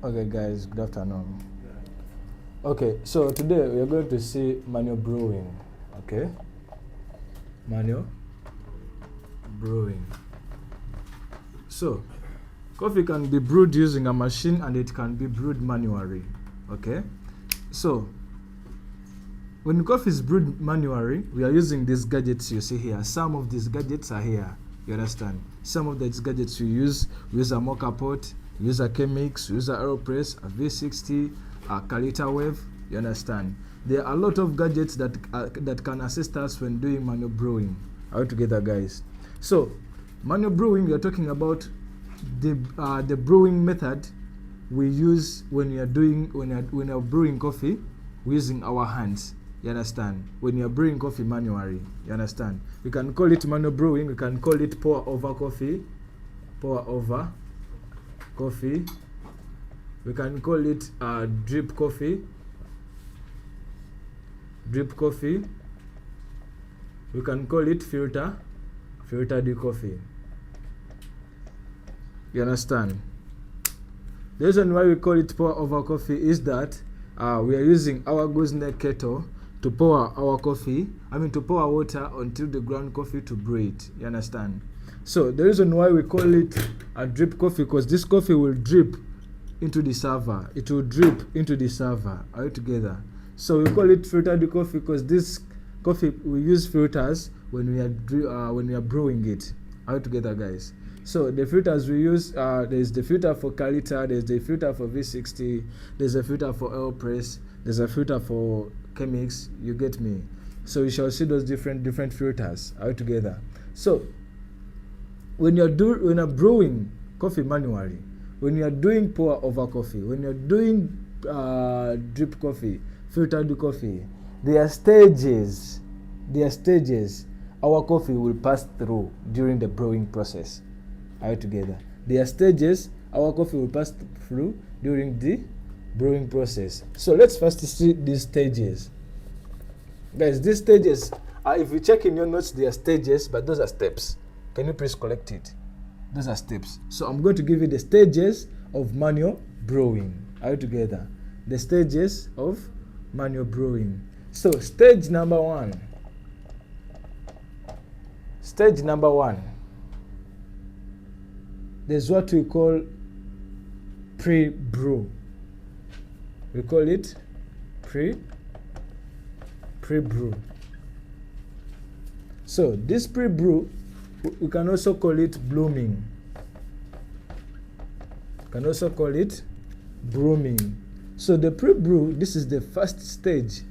Okay, guys, good afternoon. Okay, so today we are going to see manual brewing. Okay, manual brewing. So, coffee can be brewed using a machine and it can be brewed manually. Okay, so when coffee is brewed manually, we are using these gadgets you see here. Some of these gadgets are here. You understand? Some of these gadgets we use a mocha pot, we use a Chemix, we use a AeroPress, a V60, a Calita wave. You understand? There are a lot of gadgets that can assist us when doing manual brewing. All together, guys. So, manual brewing, we are talking about the brewing method we use when we are brewing coffee using our hands. You understand? When you are brewing coffee manually, you understand? We can call it manual brewing. We can call it pour over coffee. Pour over coffee. We can call it drip coffee. Drip coffee. We can call it filtered coffee. You understand? The reason why we call it pour over coffee is that we are using our gooseneck kettle to pour our coffee, to pour water until the ground coffee to brew it. You understand? So the reason why we call it a drip coffee, because this coffee will drip into the server. It will drip into the server. All together. So we call it filtered coffee because this coffee we use filters when we are brewing it. All together, guys. So the filters we use, there's the filter for Calita, there's the filter for V60, there's a filter for AeroPress, there's a filter for Chemix. You get me? So you shall see those different filters all together. So when you're brewing coffee manually, when you are doing pour over coffee, when you're doing drip coffee, filtered coffee, there are stages. Our coffee will pass through during the brewing process. All together. There are stages our coffee will pass through during the brewing process. So let's first see these stages. Guys, these stages, if you check in your notes, they are stages, but those are steps. Can you please collect it? Those are steps. So I'm going to give you the stages of manual brewing. All together. The stages of manual brewing. So stage number one. Stage number one. There's what we call pre-brew. We call it pre-brew. So this pre-brew, we can also call it blooming. Can also call it brewing. So the pre-brew, this is the first stage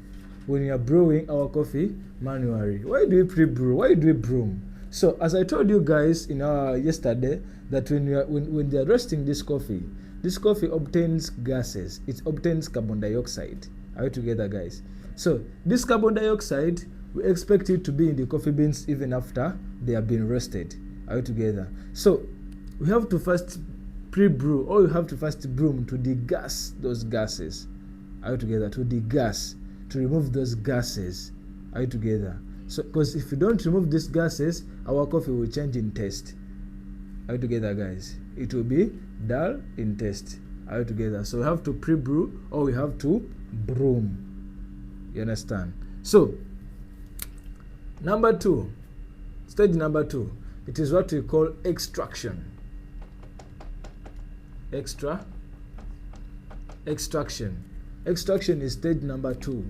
when you are brewing our coffee manually. Why do we pre-brew? Why do we brew? So as I told you guys in our yesterday, that when they are roasting this coffee obtains gases. It obtains carbon dioxide. Are we together, guys? So this carbon dioxide, we expect it to be in the coffee beans even after they have been roasted. Are we together? So we have to first pre-brew, or we have to first brew to degas those gases. Are we together? To degas, to remove those gases. Are we together? So because if you don't remove these gases, our coffee will change in taste. Are we together, guys? It will be dull in taste. Are we together? So we have to pre-brew, or we have to brew. You understand? So number two, stage number two, it is what we call extraction. Extraction is stage number two.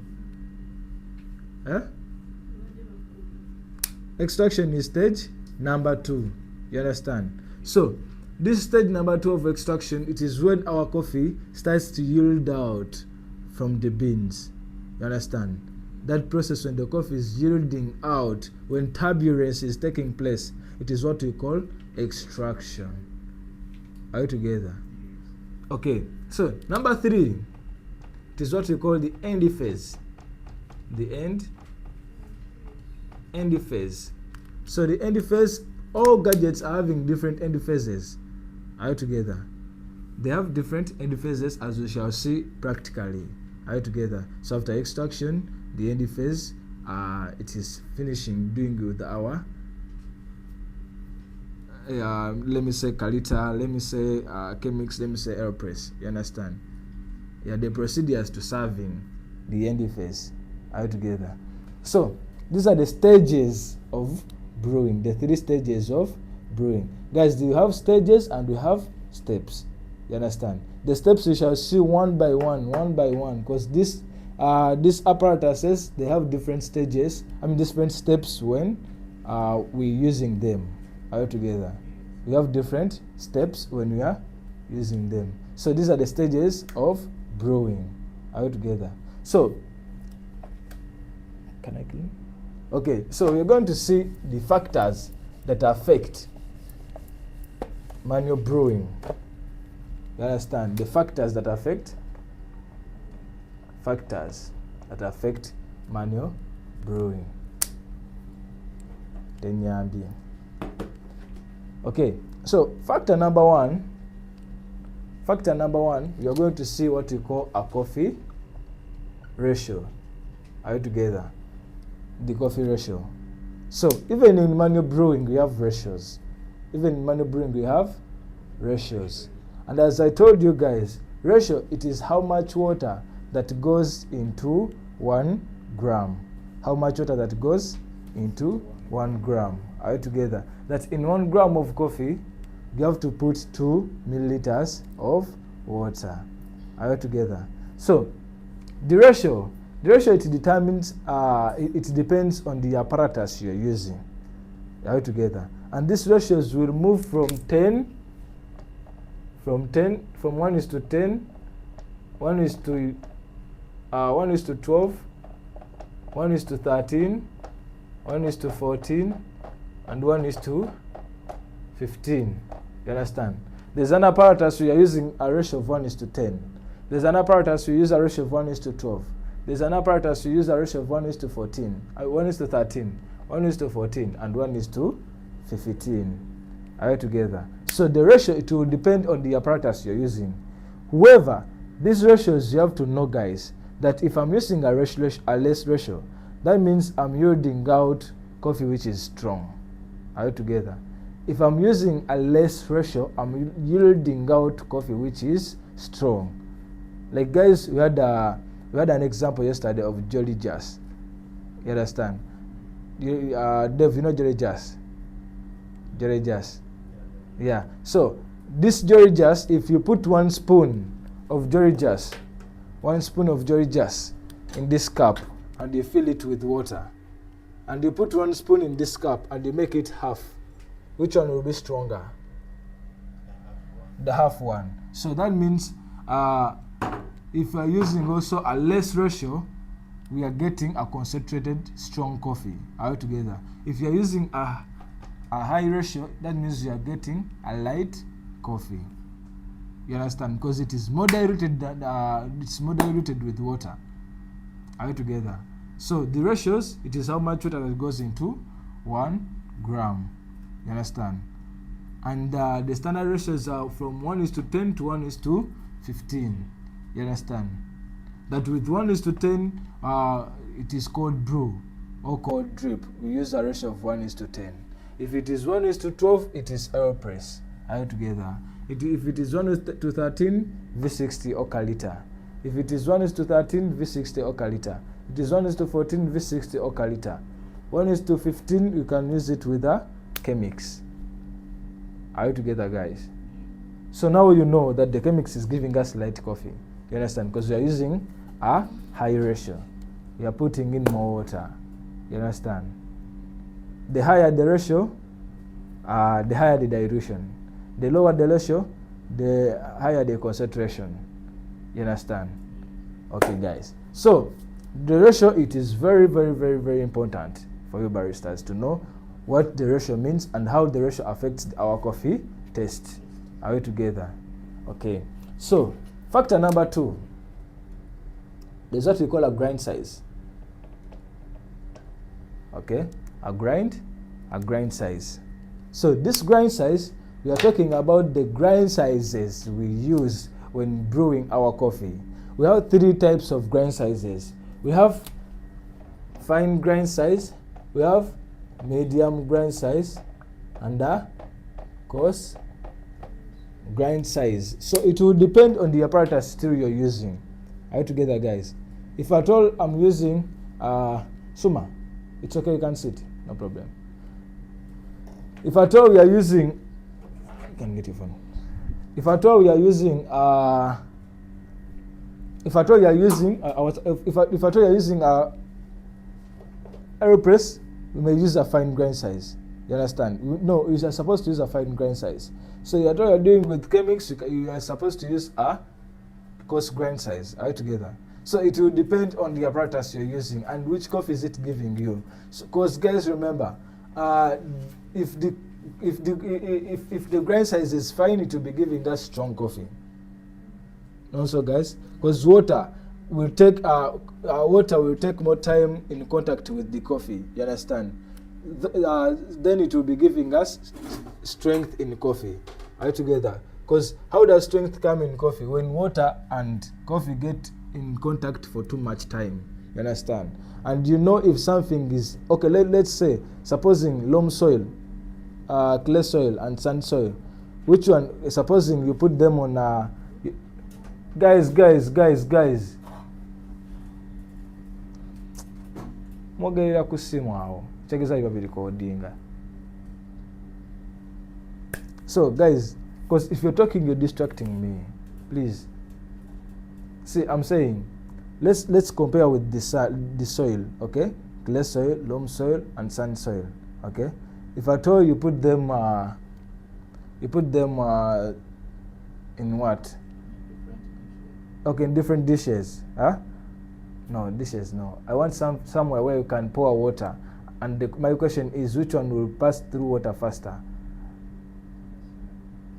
Extraction is stage number two. You understand? So this stage number two of extraction, it is when our coffee starts to yield out from the beans. You understand? That process when the coffee is yielding out, when turbulence is taking place, it is what we call extraction. Are you together? Okay, so number three, it is what we call the end phase. The end phase. So the end phase, all gadgets are having different end phases. Are you together? They have different end phases, as we shall see practically. Are you together? So after extraction, the end phase, it is finishing doing with our let me say Kalita, let me say Chemix, let me say Aeropress. You understand? Yeah, the procedures to serving the end phase are together. So these are the stages of brewing, the 3 stages of brewing. Guys, do you have stages and we have steps? You understand? The steps we shall see one by one, because these apparatuses, they have different stages, different steps when we're using them. All together. We have different steps when we are using them. So these are the stages of brewing. All together. So, can I clean? Okay, so we're going to see the factors that affect manual brewing. You understand? The factors that affect manual brewing. Okay, so factor number one, you're going to see what we call a coffee ratio. Are you together? The coffee ratio. So even in manual brewing we have ratios. And as I told you guys, ratio, it is how much water that goes into 1 gram. How much water that goes into 1 gram. Are you together? That in 1 gram of coffee, you have to put 2 milliliters of water. Are you together? So the ratio, it determines, it depends on the apparatus you're using. Are you together? And these ratios will move from 1:10, from 1:10, 1:12, 1:13, 1:14, and 1:15. You understand? There's an apparatus we are using a ratio of 1:10. There's an apparatus we use a ratio of 1:12. There's an apparatus we use a ratio of 1:14, 1:13, 1:14, and 1:15. Are you together? So the ratio, it will depend on the apparatus you're using. However, these ratios you have to know, guys, that if I'm using a less ratio, that means I'm yielding out coffee which is strong. Are you together? If I'm using a less ratio, I'm yielding out coffee which is strong. Like, guys, we had an example yesterday of Jolly Jazz. You understand? Dave, you know Jolly Jazz? Jolly Jazz. Yeah. So this Jolly Jazz, if you put 1 spoon of Jolly Jazz, 1 spoon of Jolly Jazz in this cup, and you fill it with water, and you put 1 spoon in this cup and you make it half, which one will be stronger? The half one. So that means if we are using also a less ratio, we are getting a concentrated strong coffee. Are you together? If you are using a high ratio, that means you are getting a light coffee. You understand? Because it is more diluted with water. Are you together? So the ratios, it is how much water that goes into 1 gram. You understand? And the standard ratios are from 1:10 to 1:15. You understand? That with 1:10, it is called brew or called drip. We use a ratio of 1:10. If it is 1:12, it is Aeropress. Are you together? If it is 1:13, V60 or Kalita. If it is 1:13, V60 or Kalita. It is 1:14, V60 or Kalita. 1:15, you can use it with a Chemix. Are you together, guys? So now you know that the Chemix is giving us light coffee. You understand? Because we are using a high ratio. We are putting in more water. You understand? The higher the ratio, the higher the dilution. The lower the ratio, the higher the concentration. You understand? Okay, guys. So the ratio, it is very, very, very, very important for you baristas to know what the ratio means and how the ratio affects our coffee taste. Are we together? Okay. So factor number 2, there's what we call a grind size. Okay, a grind size. So this grind size, we are talking about the grind sizes we use when brewing our coffee. We have 3 types of grind sizes. We have fine grind size, we have medium grind size, and a coarse grind size. So it will depend on the apparatus still you're using. Are you together, guys? If at all I'm using Suma, it's okay, you can sit, no problem. If at all we are using, you can get your phone. If at all we are using Aeropress, we may use a fine grain size. You understand? No, you are supposed to use a fine grain size. So what you're doing with chemics, you are supposed to use a coarse grain size. Are you together? So it will depend on the apparatus you're using and which coffee is it giving you. So, cause guys, remember, if the grain size is fine, it will be giving that strong coffee. Also, guys, because water will take more time in contact with the coffee. You understand? Then it will be giving us strength in coffee. Are you together? Because how does strength come in coffee? When water and coffee get in contact for too much time. You understand? And you know if something is okay. Let's say, supposing loam soil, clay soil, and sand soil. Which one? Supposing you put them on guys. Mwogerera ku simu awo. Chekeza biba biri kodinga. So guys, because if you're talking, you're distracting me. Please. See, I'm saying, let's compare with the soil, okay? Clay soil, loam soil, and sand soil, okay? If at all you put them in what? Okay, in different dishes, huh? No, dishes, no. I want somewhere where you can pour water. And my question is, which one will pass through water faster?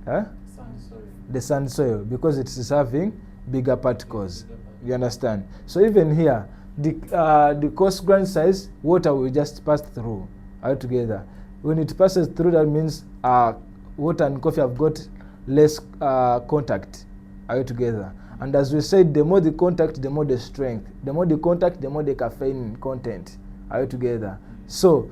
Huh? Sand soil. The sand soil, because it is having bigger particles. You understand? So even here, the coarse grain size, water will just pass through. Are you together? When it passes through, that means water and coffee have got less contact. Are you together? And as we said, the more the contact, the more the strength. The more the contact, the more the caffeine content. Are you together? So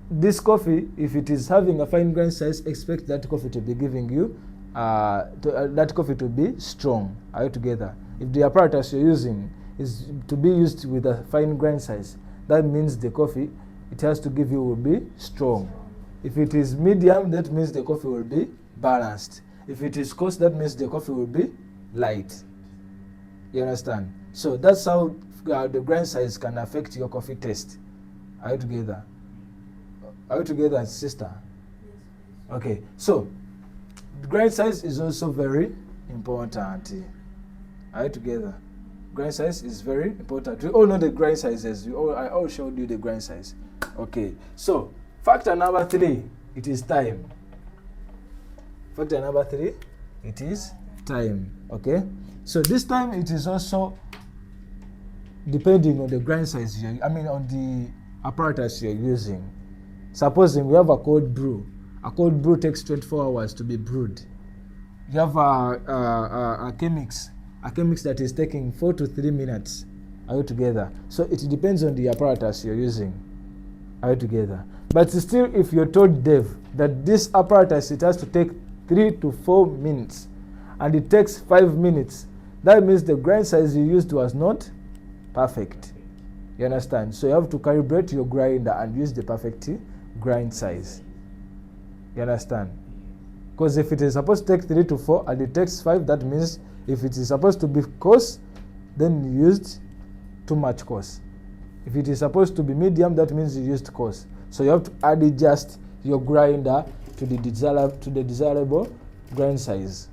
this coffee, if it is having a fine grain size, expect that coffee to be giving you, that coffee to be strong. Are you together? If the apparatus you're using is to be used with a fine grain size, that means the coffee it has to give you will be strong. If it is medium, that means the coffee will be balanced. If it is coarse, that means the coffee will be light. You understand? So that's how the grain size can affect your coffee taste. Are you together? Are you together, sister? Yes. Okay. So the grain size is also very important. Are you together? Grain size is very important. We all know the grain sizes. I all showed you the grain size. Okay. So factor number 3, it is time. Factor number 3, it is time. Okay. So this time it is also depending on the grain size on the apparatus you're using. Supposing we have a cold brew. A cold brew takes 24 hours to be brewed. You have a chemix that is taking 4 to 3 minutes. Are you together? So it depends on the apparatus you're using. Are you together? But still, if you're told, Dave, that this apparatus, it has to take 3 to 4 minutes, and it takes 5 minutes, that means the grind size you used was not perfect. You understand? So you have to calibrate your grinder and use the perfect grind size. You understand? Because if it is supposed to take 3 to 4 and it takes 5, that means if it is supposed to be coarse, then you used too much coarse. If it is supposed to be medium, that means you used coarse. So you have to adjust your grinder to the desirable grind size.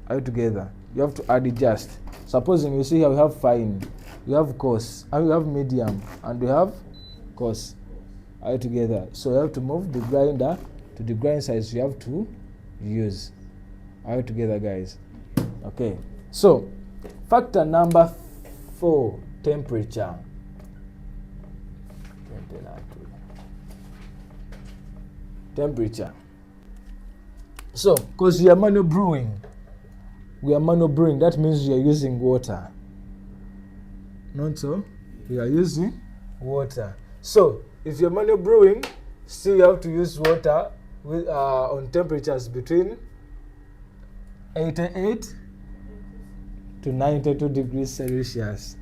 Are you together? You have to adjust. Supposing you see here we have fine, we have coarse, and we have medium, and we have coarse. Are you together? So you have to move the grinder to the grind size you have to use. Are you together, guys? Okay. So factor number 4, temperature. Temperature. So, because we are manual brewing, that means we are using water. Not so? We are using water. So, if you're manual brewing, still you have to use water with on temperatures between 88 to 92 degrees Celsius.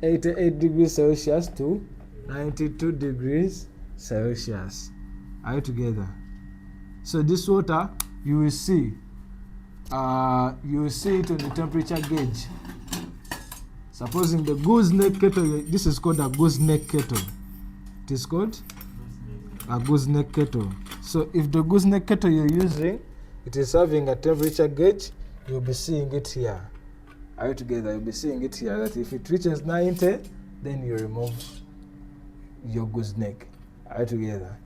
88 degrees Celsius to 92 degrees Celsius. Are you together? So this water, you will see it on the temperature gauge. Supposing the gooseneck kettle, this is called a gooseneck kettle. It is called a gooseneck kettle. So if the gooseneck kettle you're using, it is having a temperature gauge, you'll be seeing it here. Are you together? You'll be seeing it here that if it reaches 90, then you remove your gooseneck. Are you together?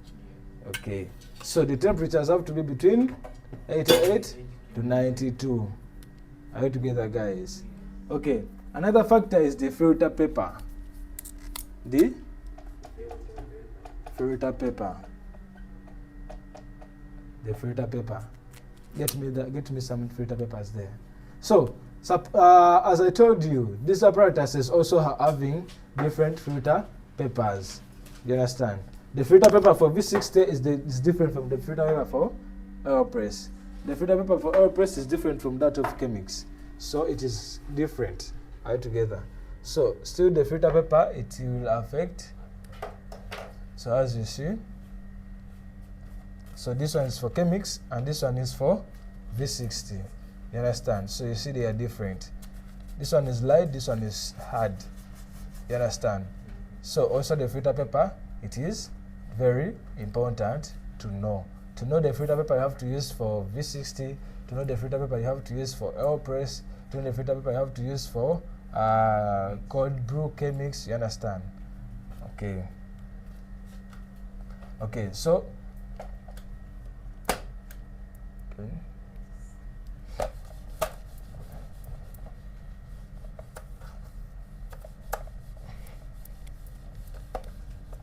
Okay. So the temperatures have to be between 88 to 92. Are you together, guys? Okay. Another factor is the filter paper. The filter paper. The filter paper. Get me some filter papers there. So, as I told you, these apparatuses also are having different filter papers. You understand? The filter paper for V60 is different from the filter paper for AeroPress. The filter paper for AeroPress is different from that of Chemix. So it is different. Are you together? So still the filter paper, it will affect. So as you see, so this one is for Chemix and this one is for V60. You understand? So you see they are different. This one is light, this one is hard. You understand? So also the filter paper, it is very important to know. To know the filter paper you have to use for V60, to know the filter paper you have to use for AeroPress, to know the filter paper you have to use for cold brew Chemix. You understand? Okay. Okay, so okay.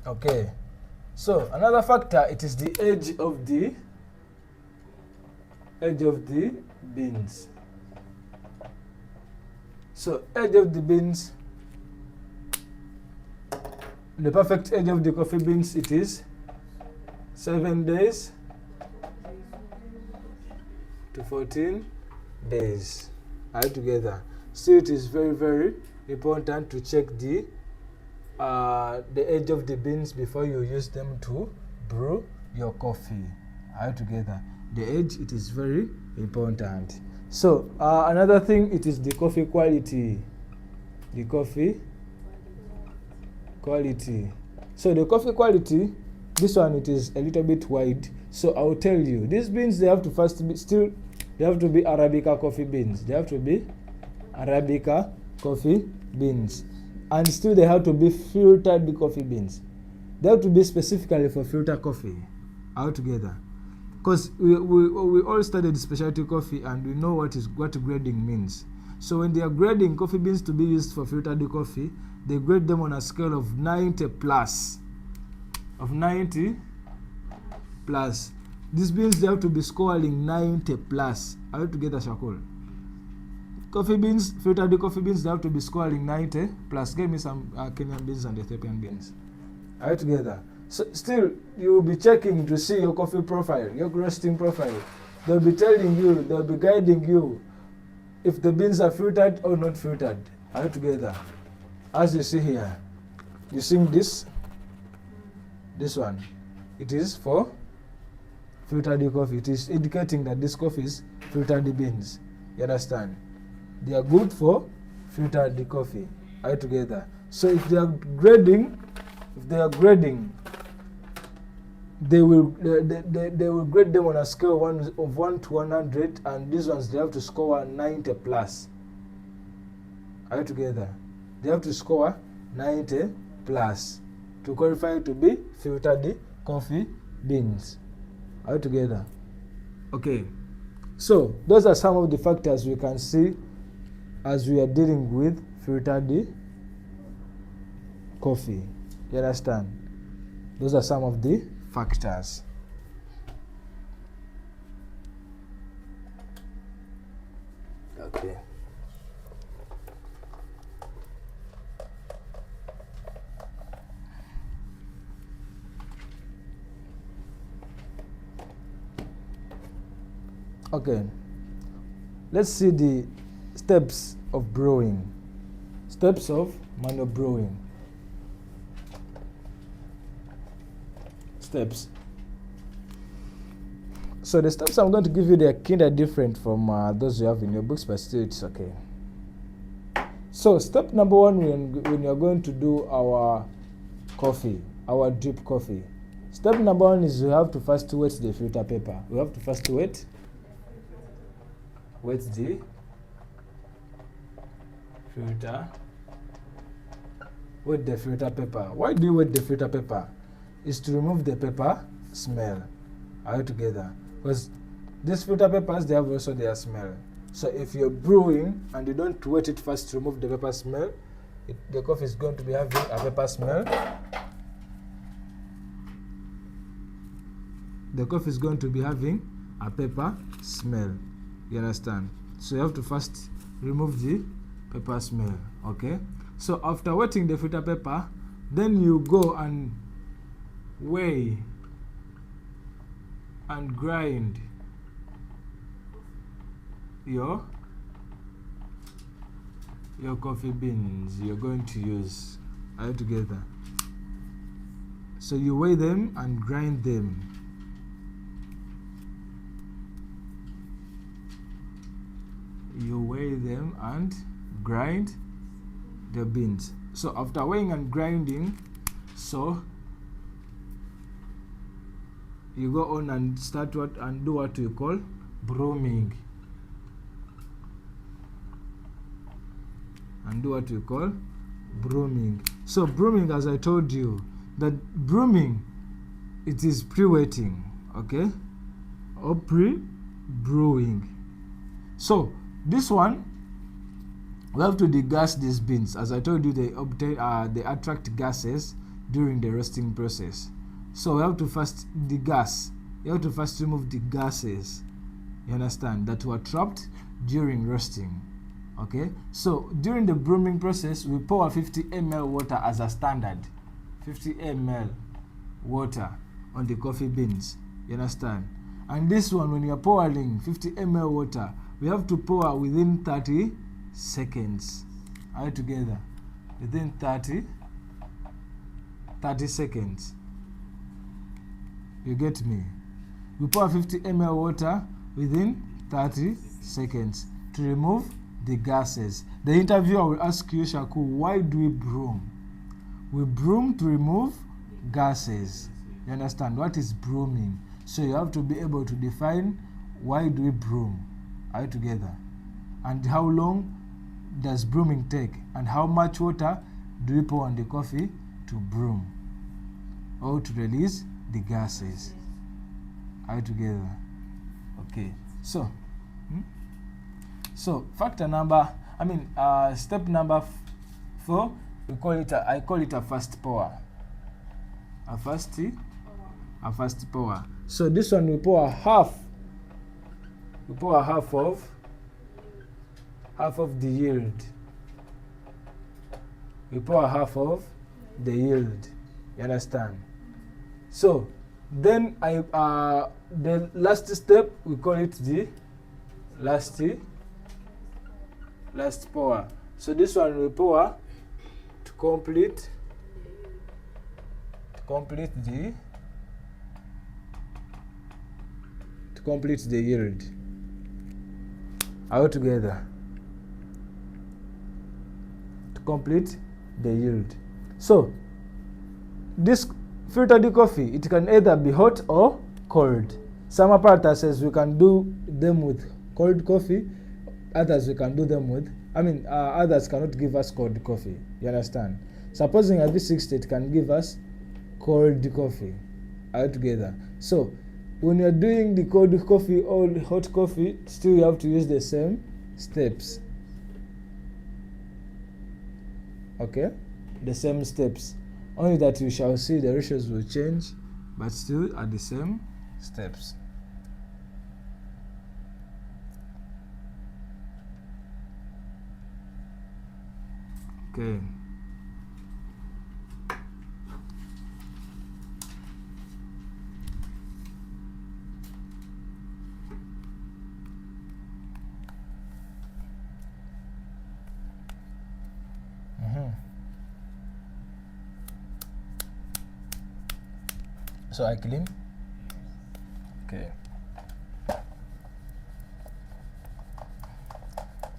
Okay, so another factor, it is the edge of the beans. So edge of the beans, the perfect edge of the coffee beans, it is 7 days to 14 days. Are you together? So it is very, very important to check the edge of the beans before you use them to brew your coffee. Are you together? The edge, it is very important. So another thing, it is the coffee quality. The coffee quality. So the coffee quality, this one, it is a little bit wide. So I will tell you, these beans, they have to first be they have to be Arabica coffee beans. They have to be Arabica coffee beans. And still they have to be filtered coffee beans. They have to be specifically for filter coffee. Altogether. Because we all studied specialty coffee and we know what grading means. So when they are grading coffee beans to be used for filtered coffee, they grade them on a scale of 90 plus. Of 90 plus. These beans, they have to be scoring 90 plus. Are you together, Shakul? Coffee beans, filtered coffee beans, they have to be scoring 90 plus. Give me some Kenyan beans and Ethiopian beans. Are you together? So still, you will be checking to see your coffee profile, your roasting profile. They'll be telling you, they'll be guiding you if the beans are filtered or not filtered. Are you together? As you see here, you see this one. It is for filtered coffee. It is indicating that this coffee is filtered beans. You understand? They are good for filtered coffee. Are you together? So if they are grading, they will grade them on a scale of 1 to 100, and these ones, they have to score 90 plus. Are you together? They have to score 90 plus to qualify to be filtered coffee beans. Are you together? Okay. So those are some of the factors we can see as we are dealing with filtered coffee. You understand? Those are some of the factors. Okay. Okay, let's see the steps of brewing. Steps of manual brewing. Steps. So the steps I'm going to give you, they are kind of different from those you have in your books, but still it's okay. So step number one, when you're going to do our coffee, our drip coffee. Step number one is we have to first wet the filter paper. We have to first wet the filter. Wet the filter paper. Why do you wet the filter paper? Is to remove the paper smell. Are you together? Because these filter papers, they have also their smell. So if you're brewing and you don't wet it first to remove the paper smell, the coffee is going to be having a paper smell. The coffee is going to be having a paper smell. You understand? So you have to first remove the paper smell. Okay? So after wetting the filter paper, then you go and weigh and grind your coffee beans you're going to use. Are you together? So you weigh them and grind them. You weigh them and grind the beans. So after weighing and grinding, so you go on and start do what we call brewing. So brewing, as I told you, that brewing, it is pre-wetting, okay, or pre-brewing. So this one, we have to degas these beans. As I told you, they attract gases during the roasting process. So we have to first degas. You have to first remove the gases, you understand, that were trapped during roasting. Okay, so during the brewing process, we pour 50 ml water as a standard. 50 ml water on the coffee beans, you understand. And this one, when you're pouring 50 ml water, we have to pour within 30 seconds. Are you together? Within 30 seconds. You get me? We pour 50 ml water within 30 seconds to remove the gases. The interviewer will ask you, Shaku, why do we broom? We broom to remove gases. You understand? What is brooming? So you have to be able to define why do we broom. Are you together? And how long does brooming take? And how much water do we pour on the coffee to broom or to release the gases? Are you together? Okay. So, step number 4, I call it a fast pour. A fast pour. So this one we pour half. We pour half of the yield. We pour half of the yield. You understand? So then the last step, we call it the last pour. So this one we pour to complete the yield. All together. To complete the yield. So this filtered coffee, it can either be hot or cold. Some apparatuses we can do them with cold coffee, others we can do them with, others cannot give us cold coffee. You understand? Supposing a V60, it can give us cold coffee. All together. So when you're doing the cold coffee or the hot coffee, still you have to use the same steps. Okay? The same steps. Only that you shall see the ratios will change, but still at the same steps. Okay. So I clean. Okay.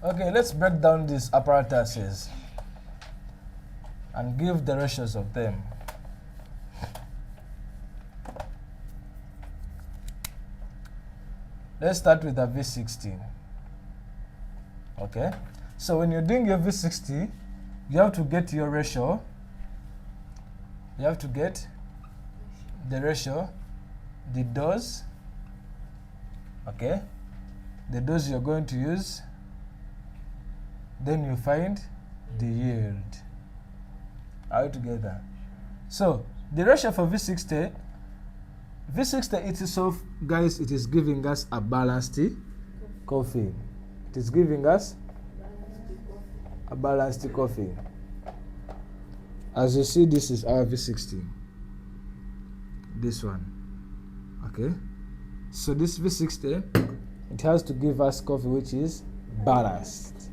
Okay, let's break down these apparatuses and give the ratios of them. Let's start with a V60. Okay, so when you're doing your V60, you have to get your ratio. You have to get the ratio, the dose, okay, the dose you're going to use, then you find the yield. All together. So the ratio for V60 itself, guys, it is giving us a balanced coffee. It is giving us a balanced coffee. As you see, this is our V60. This one. Okay. So this V60, it has to give us coffee which is balanced.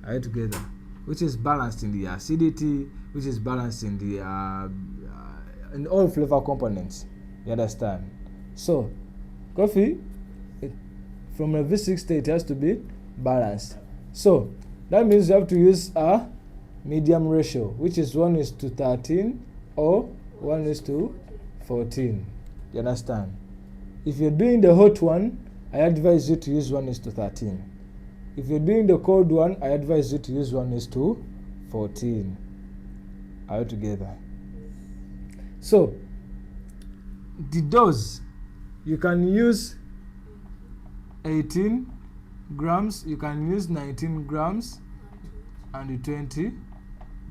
All together. Which is balanced in the acidity, which is balanced in the in all flavor components. You understand? So coffee, from a V60, it has to be balanced. So that means you have to use a medium ratio, which is 1:13 or 1:14. You understand? If you're doing the hot one, I advise you to use 1:13. If you're doing the cold one, I advise you to use 1:14. All together. So the dose, you can use 18 grams, you can use 19 grams, and 20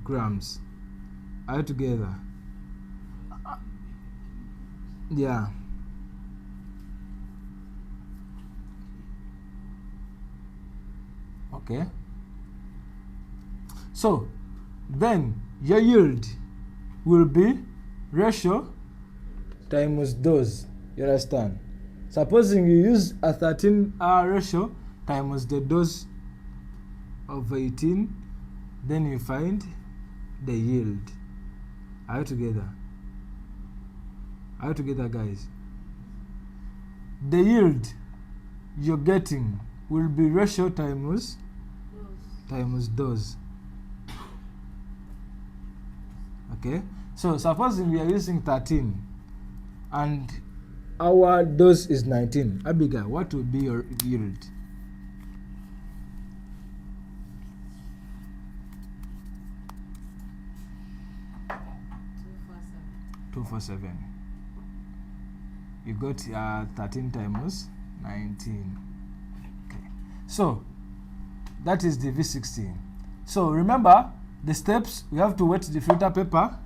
grams. All together. Yeah. Okay. So then your yield will be ratio times dose. You understand? Supposing you use a 13 ratio times the dose of 18, then you find the yield. Are you together? Are you together, guys? The yield you're getting will be ratio times dose. Okay? So supposing we are using 13 and our dose is 19. Abigail, what will be your yield? 247. You got 13 times 19. Okay. So that is the V60. So remember the steps. We have to wet the filter paper.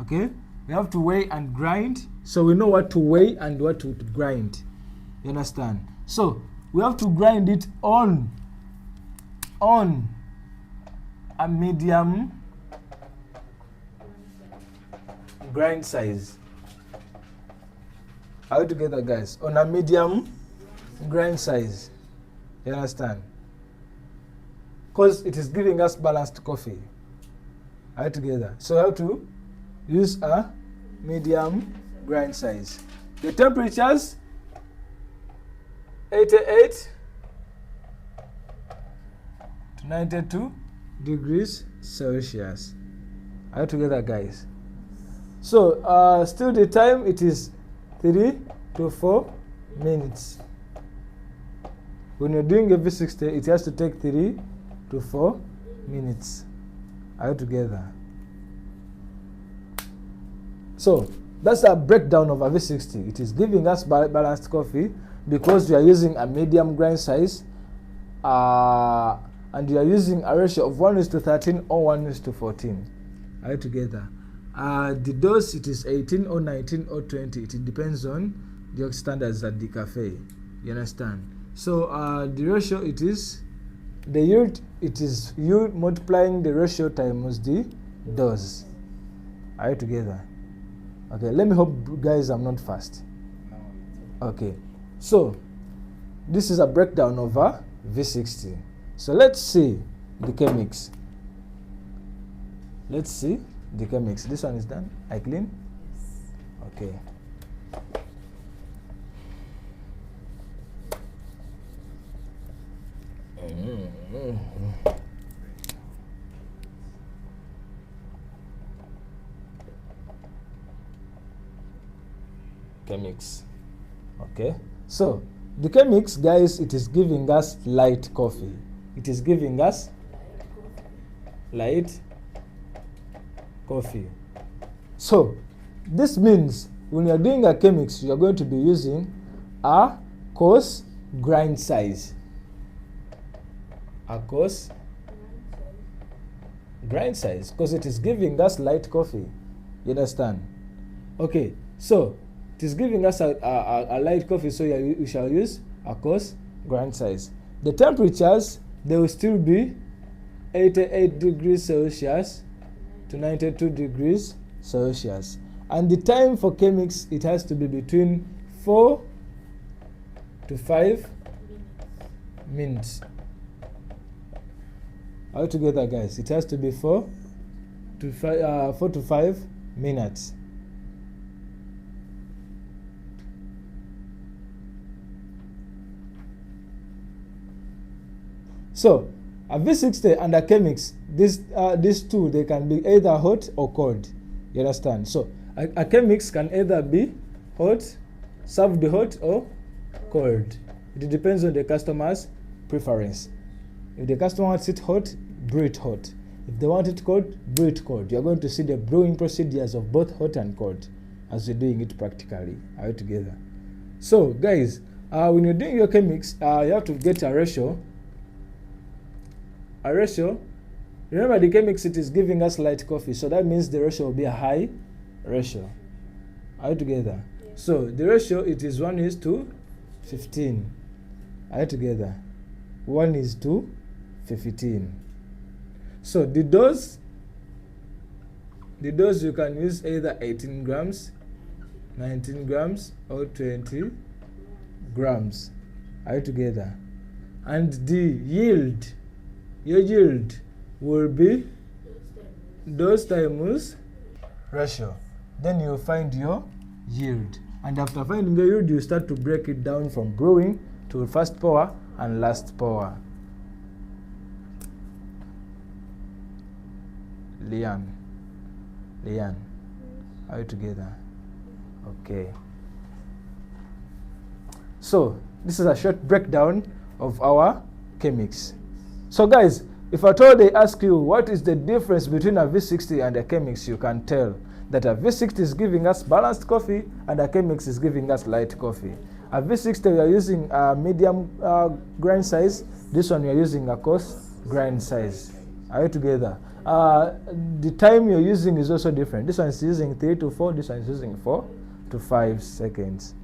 Okay. We have to weigh and grind. So we know what to weigh and what to grind. You understand? So we have to grind it on a medium grind size. Are we together, guys? On a medium grind size. You understand? Because it is giving us balanced coffee. Are we together? So we have to use a medium grind size. The temperatures 88 to 92 degrees Celsius. Are we together, guys? So still the time, it is 3 to 4 minutes. When you're doing a V60, it has to take 3 to 4 minutes. Are you together? So that's a breakdown of a V60. It is giving us balanced coffee because we are using a medium grind size and we are using a ratio of 1:13 or 1:14. Are you together? The dose, it is 18 or 19 or 20. It depends on the standards at the cafe. You understand? So the ratio, it is the yield, it is you multiplying the ratio times the dose. Are you together? Okay, let me hope, guys, I'm not fast. Okay, so this is a breakdown of a V60. So let's see the chemics. Let's see the chemics. This one is done. I clean? Okay. chemix. Okay, so the chemix, guys, it is giving us light coffee. It is giving us light coffee. So this means when you are doing a chemix, you are going to be using a coarse grind size. A coarse grind size, because it is giving us light coffee. You understand? Okay, so it is giving us a light coffee, so we shall use a coarse grind size. The temperatures, they will still be 88 degrees Celsius to 92 degrees Celsius. And the time for chemix, it has to be between 4 to 5 minutes. All together, guys, it has to be 4 to 5 minutes. So a V60 and a chemix, these two, they can be either hot or cold. You understand? So a chemix can either be hot, served hot, or cold. It depends on the customer's preference. If the customer wants it hot, brew it hot. If they want it cold, brew it cold. You're going to see the brewing procedures of both hot and cold as you're doing it practically. Are we together? So guys, when you're doing your chemix, you have to get a ratio. A ratio. Remember, the chemix, it is giving us light coffee, so that means the ratio will be a high ratio. Are we together? Yes. So the ratio, it is 1:15. Are we together? 1:15. So the dose you can use either 18 grams, 19 grams, or 20 grams. Are we together? And the yield, your yield will be dose times ratio. Then you find your yield. And after finding the yield, you start to break it down from brewing to first pour and last pour. Lian, are you together? Okay. So this is a short breakdown of our chemix. So guys, if at all they ask you what is the difference between a V60 and a chemix, you can tell that a V60 is giving us balanced coffee and a chemix is giving us light coffee. A V60 we are using a medium grind size. This one we are using a coarse grind size. Are you together? The time you're using is also different. This one is using 3 to 4. This one is using 4 to 5 seconds.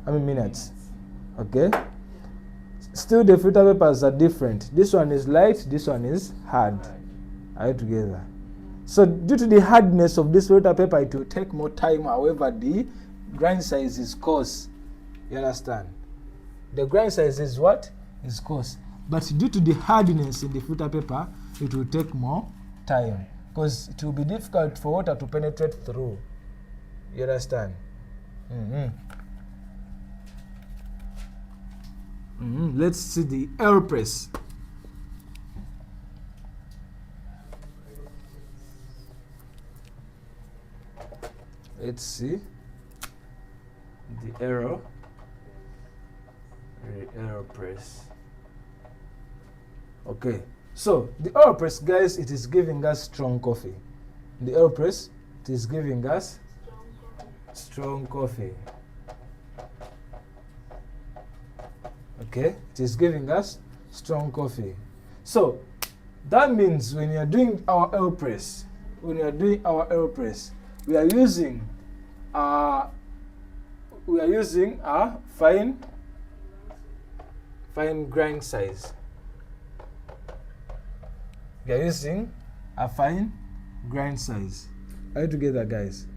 Minutes. Okay. Still, the filter papers are different. This one is light, this one is hard. Are you together? So due to the hardness of this filter paper, it will take more time. However, the grind size is coarse. You understand? The grind size is what? Is coarse. But due to the hardness in the filter paper, it will take more time, because it will be difficult for water to penetrate through. You understand? Let's see the AeroPress. Let's see the AeroPress. Okay, so the AeroPress, guys, it is giving us strong coffee. The AeroPress, it is giving us strong coffee. Okay, it is giving us strong coffee. So that means when you are doing our AeroPress, we are using a fine grind size. We are using a fine grind size. Are you together, guys?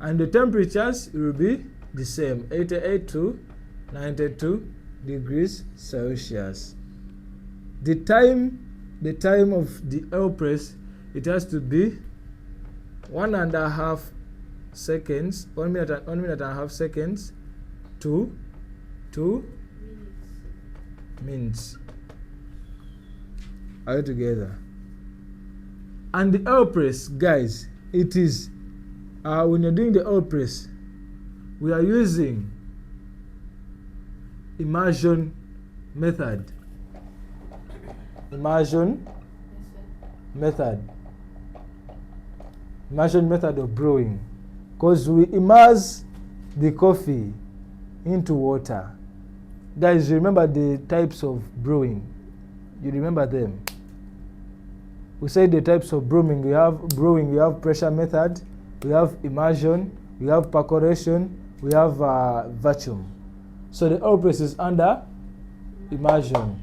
And the temperatures will be the same, 88 to 92 degrees Celsius. The time of the AeroPress, it has to be 1.5 seconds, 1 minute and a half seconds to 2 minutes. Are you together? And the AeroPress, guys, it is when you're doing the AeroPress, we are using immersion method. Immersion method of brewing, because we immerse the coffee into water. Guys, remember the types of brewing? You remember them? We said the types of brewing. We have pressure method, we have immersion, we have percolation, we have vacuum. So the AeroPress is under immersion.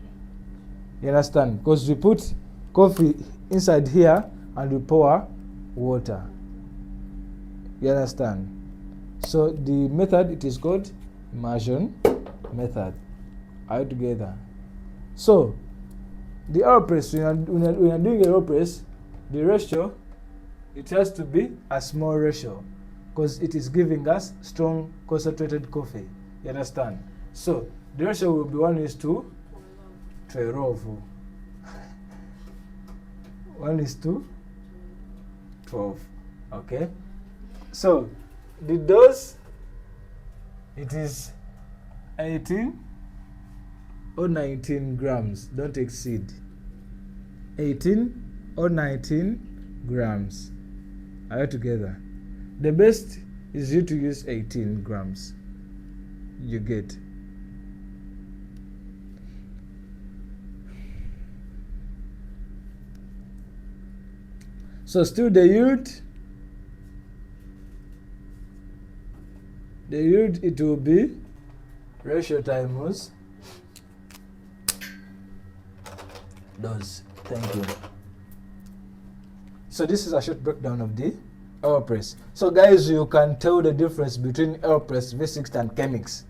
You understand? Because we put coffee inside here and we pour water. You understand? So the method, it is called immersion method. All together. So the AeroPress, when we are doing AeroPress, the ratio, it has to be a small ratio because it is giving us strong concentrated coffee. You understand? So the ratio will be 1:12. 1:12. Okay. So the dose, it is 18 or 19 grams. Don't exceed 18 or 19 grams. All together. The best is you to use 18 grams. You get. So still the yield, it will be ratio times dose. Thank you. So this is a short breakdown of the AeroPress. So guys, you can tell the difference between AeroPress, V60 and Chemix.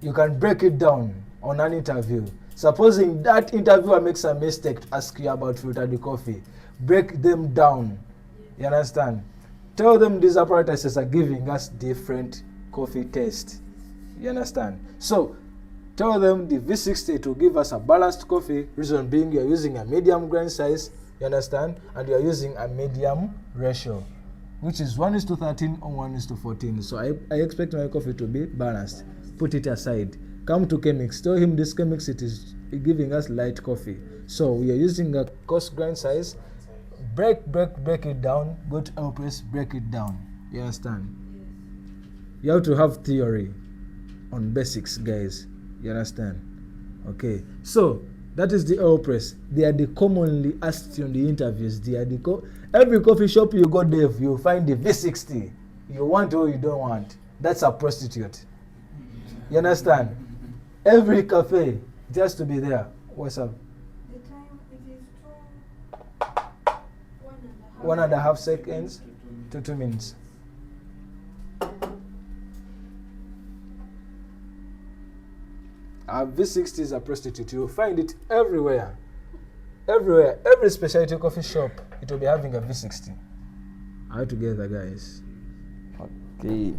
You can break it down on an interview. Supposing that interviewer makes a mistake to ask you about filtered coffee, break them down. You understand? Tell them these apparatuses are giving us different coffee taste. You understand? So tell them the V60 to give us a balanced coffee. Reason being, you're using a medium grain size. You understand? And you're using a medium ratio, which is 1:13 or 1:14. So I expect my coffee to be balanced. Put it aside. Come to Chemix. Tell him this Chemix, it is giving us light coffee. So we are using a coarse grind size. Break it down. Go to AeroPress, break it down. You understand? You have to have theory on basics, guys. You understand? Okay. So that is the AeroPress. They are the commonly asked on the interviews. They are every coffee shop you go there, you'll find the V60. You want or you don't want. That's a prostitute. You understand? Every cafe, it has to be there. What's up? The time it is 1.5 seconds to 2 minutes. Our V60 is a prostitute. You'll find it everywhere. Everywhere. Every specialty coffee shop, it will be having a V60. All together, guys. Okay.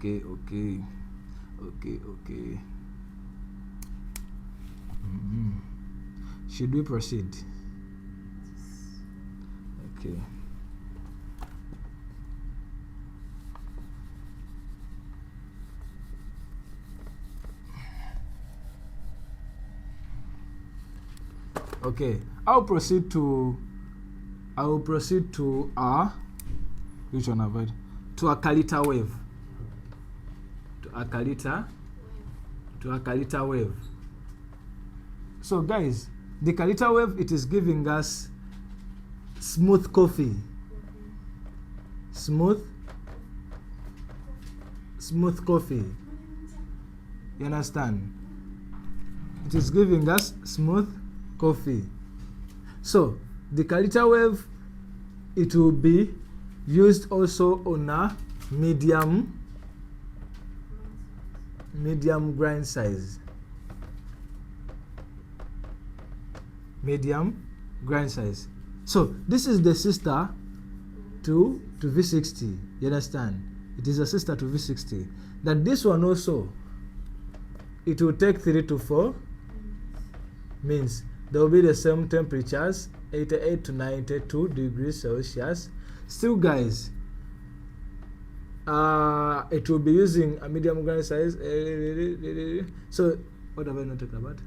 Okay. Should we proceed? Okay. Okay. I'll proceed to which one have I? To a Kalita wave. A Kalita wave. So guys, the Kalita wave, it is giving us smooth coffee. Smooth coffee. You understand? It is giving us smooth coffee. So the Kalita wave, it will be used also on a medium grind size. Medium grind size. So this is the sister to V60. You understand? It is a sister to V60. That this one also, it will take 3 to 4 minutes. there will be the same temperatures, 88 to 92 degrees Celsius. Still, guys, it will be using a medium grind size. So, what have I not talked about?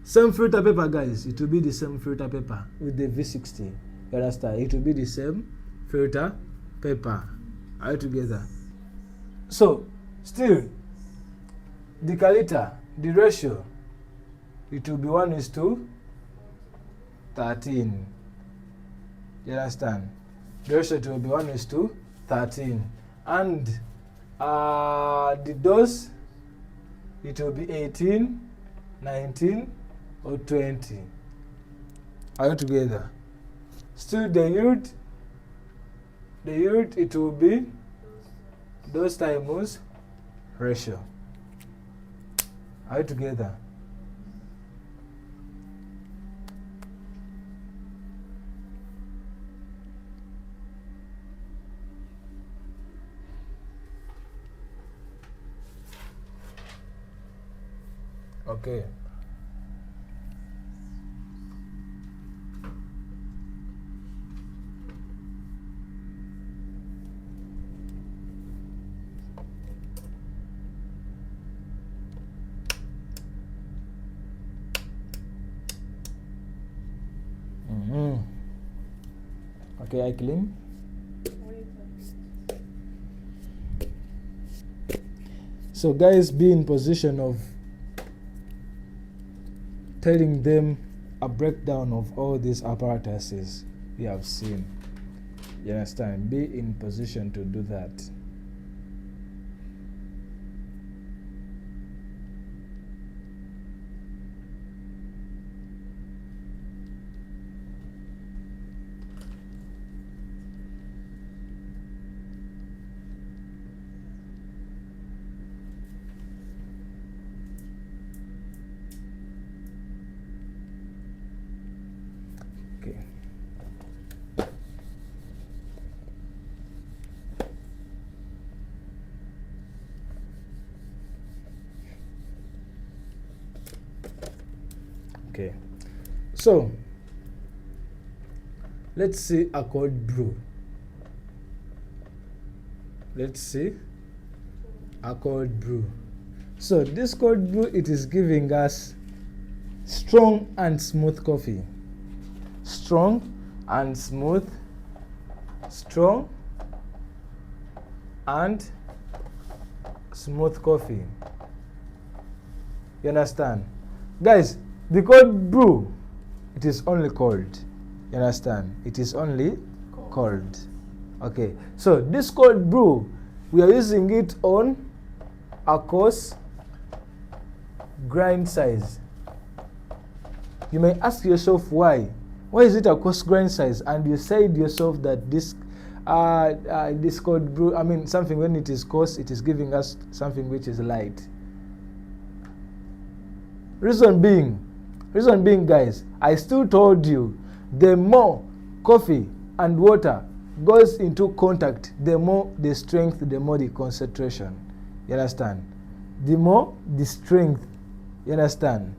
Same filter paper, guys. It will be the same filter paper with the V60. You understand? It will be the same filter paper. All together. So, still, the decaliter, the ratio, it will be 1:13. You understand? The ratio it will be 1:13. And the dose, it will be 18, 19, or 20. All together. Still, the yield, it will be those times ratio. All together. Okay. Okay, I clean. So guys, be in position of telling them a breakdown of all these apparatuses you have seen. You understand? Be in position to do that. Okay. Okay. So let's see a cold brew. Let's see a cold brew. So this cold brew, it is giving us strong and smooth coffee. Strong and smooth. Strong and smooth coffee. You understand? Guys, the cold brew, it is only cold. You understand? It is only cold. Okay, so this cold brew, we are using it on a coarse grind size. You may ask yourself why. Why is it a coarse grind size? And you said yourself that this cold brew, I mean something when it is coarse, it is giving us something which is light. Reason being, guys, I still told you, the more coffee and water goes into contact, the more the strength, the more the concentration. You understand? The more the strength, you understand?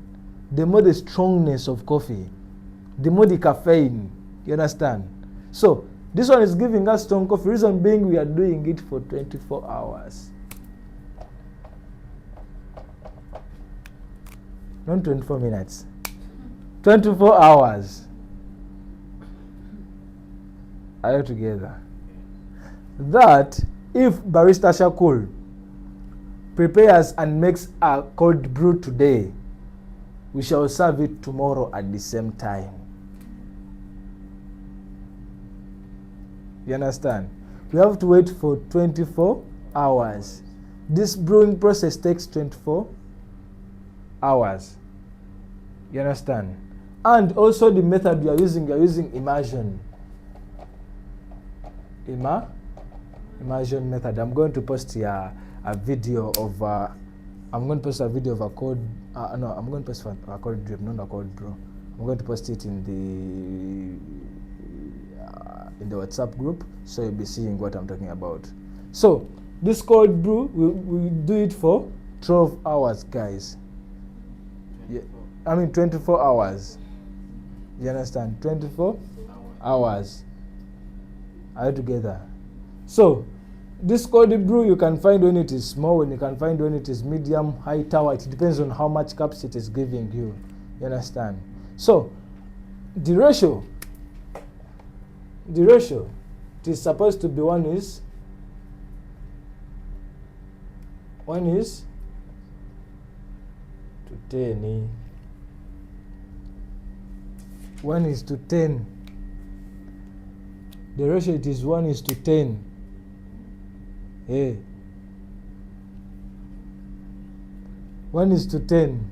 The more the strongness of coffee, the more the caffeine. You understand? So this one is giving us strong coffee. Reason being, we are doing it for 24 hours. Not 24 minutes. 24 hours. Are you together? That if Barista Shakul prepares and makes a cold brew today, we shall serve it tomorrow at the same time. You understand? We have to wait for 24 hours. This brewing process takes 24 hours. You understand? And also the method you are using immersion. Immersion method. I'm going to post here a video of a cold. I'm going to post a cold drip, not a cold brew. I'm going to post it in the WhatsApp group, so you'll be seeing what I'm talking about. So this cold brew, we do it for 12 hours, guys. 24 hours. You understand? 24 hours. Are you together? So, this cold brew you can find when it is small, when you can find when it is medium, high tower. It depends on how much cups it is giving you. You understand? So, the ratio, it is supposed to be 1 is to 10. 1 is to 10. The ratio it is 1 is to 10. Hey. 1 is to 10.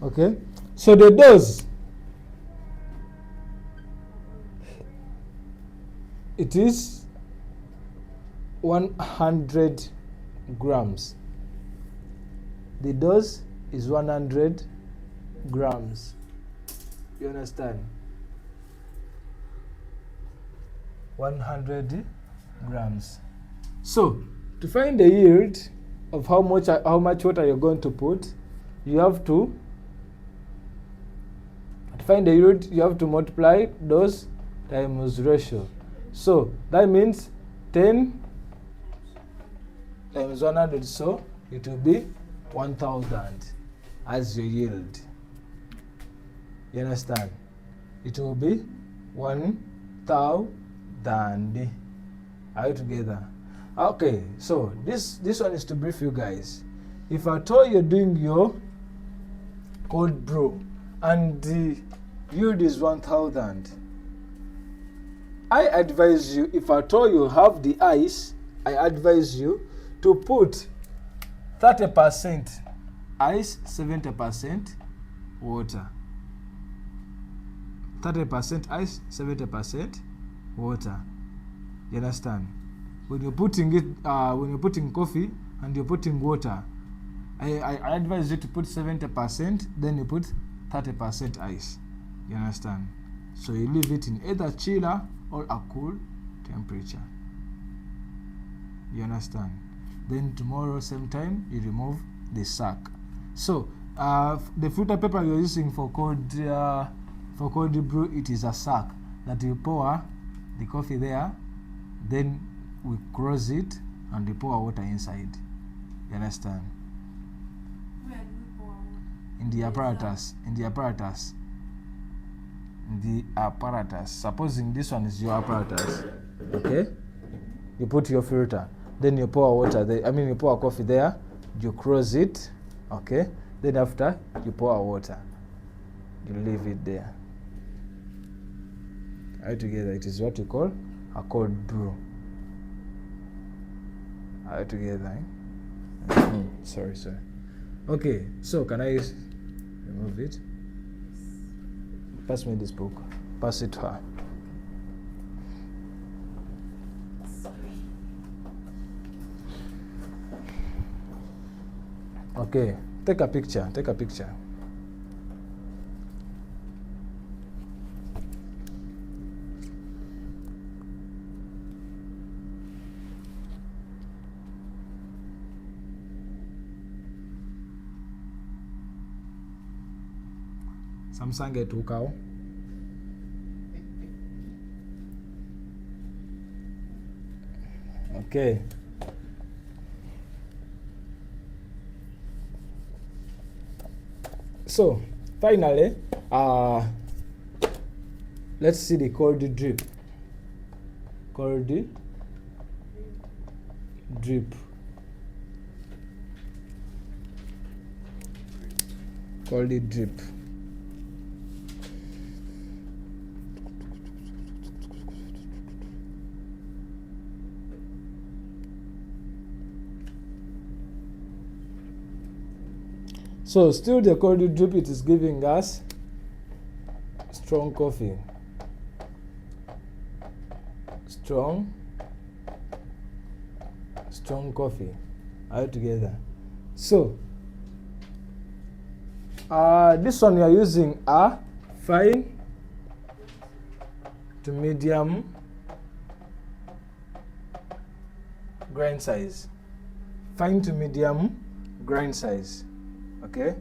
Okay? So the dose, it is 100 grams. The dose is 100 grams. You understand? 100 grams. So, to find the yield of how much water you're going to put, you have to find the yield, you have to multiply dose times ratio. So, that means 10 times 100, so it will be 1000 as your yield. You understand? It will be 1000. Are you together? Okay, so this one is to brief you guys. If at all you're doing your cold brew and the yield is 1000, I advise you, if at all you have the ice, I advise you to put 30% ice, 70% water. 30% ice, 70% water. You understand? When you're putting it, when you're putting coffee and you're putting water, I advise you to put 70%, then you put 30% ice. You understand? So you leave it in either chiller or a cool temperature. You understand? Then tomorrow same time you remove the sack. So the filter paper you're using for cold brew, it is a sack that you pour the coffee there, then we close it and we pour water inside. You understand? Where do we pour water? In the apparatus. Supposing this one is your apparatus, okay? You put your filter, then you pour water there. You pour coffee there, you close it, okay? Then after, you pour water. You leave it there. All together, it is what we call a cold brew. All together, eh? Sorry. Okay, so can I remove it? Pass me this book. Pass it to her. Okay, take a picture. Samsung etuukao. Okay. So finally, let's see the cold drip. Cold drip. So still the cold drip, it is giving us strong coffee. Strong coffee. All together. So this one we are using a fine to medium grind size. Fine to medium grind size. Okay,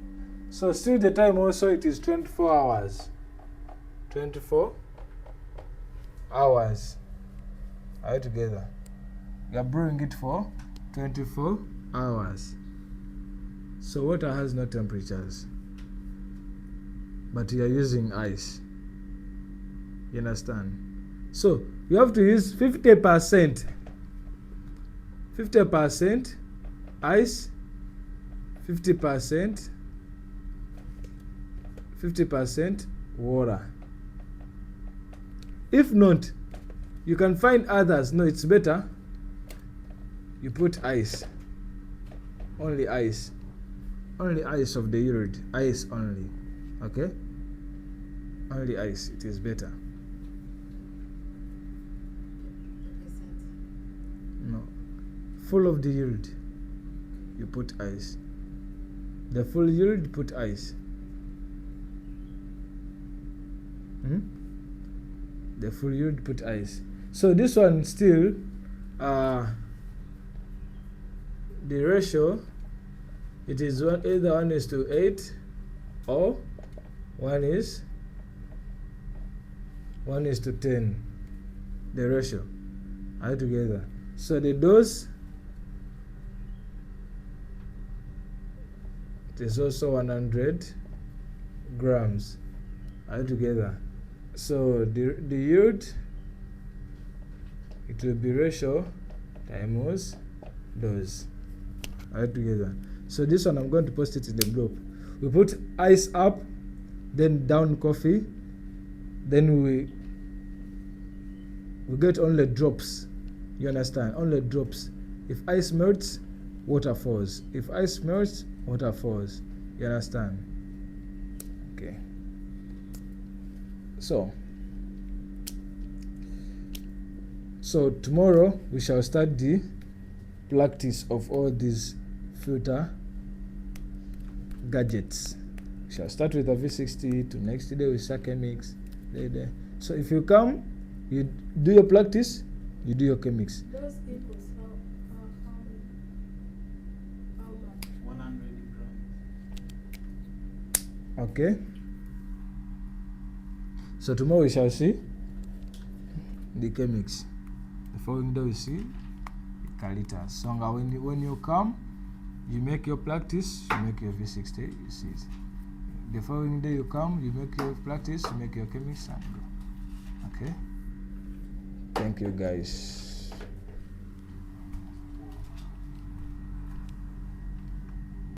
So still the time also it is 24 hours. 24 hours. Are you together? You are brewing it for 24 hours. So water has no temperatures, but you are using ice. You understand? So you have to use 50% ice, 50% water. If not, you can find others. No, it's better you put ice. Only ice of the yield. Ice only. Okay? Only ice. It is better. No. Full of the yield, you put ice. The full yield, put ice. The full yield, put ice. So this one still, the ratio, it is either 1:8 or 1:10. The ratio. Are you together? So the dose, it is also 100 grams. Are you together? So the yield, it will be ratio times dose. Are you together? So this one I'm going to post it in the group. We put ice up, then down coffee, then we get only drops. You understand? Only drops. If ice melts, water falls. If ice melts, water falls. You understand? Okay. So tomorrow we shall start the practice of all these filter gadgets. We shall start with a V60 to next day with chemics. So if you come, you do your practice, you do your chemics. Those equals how much? 100 grams. Okay. So tomorrow we shall see the chemics. The following day we see the caliters. So when you come, you make your practice, you make your V60, you see it. The following day you come, you make your practice, you make your chemics and go. Okay? Thank you guys.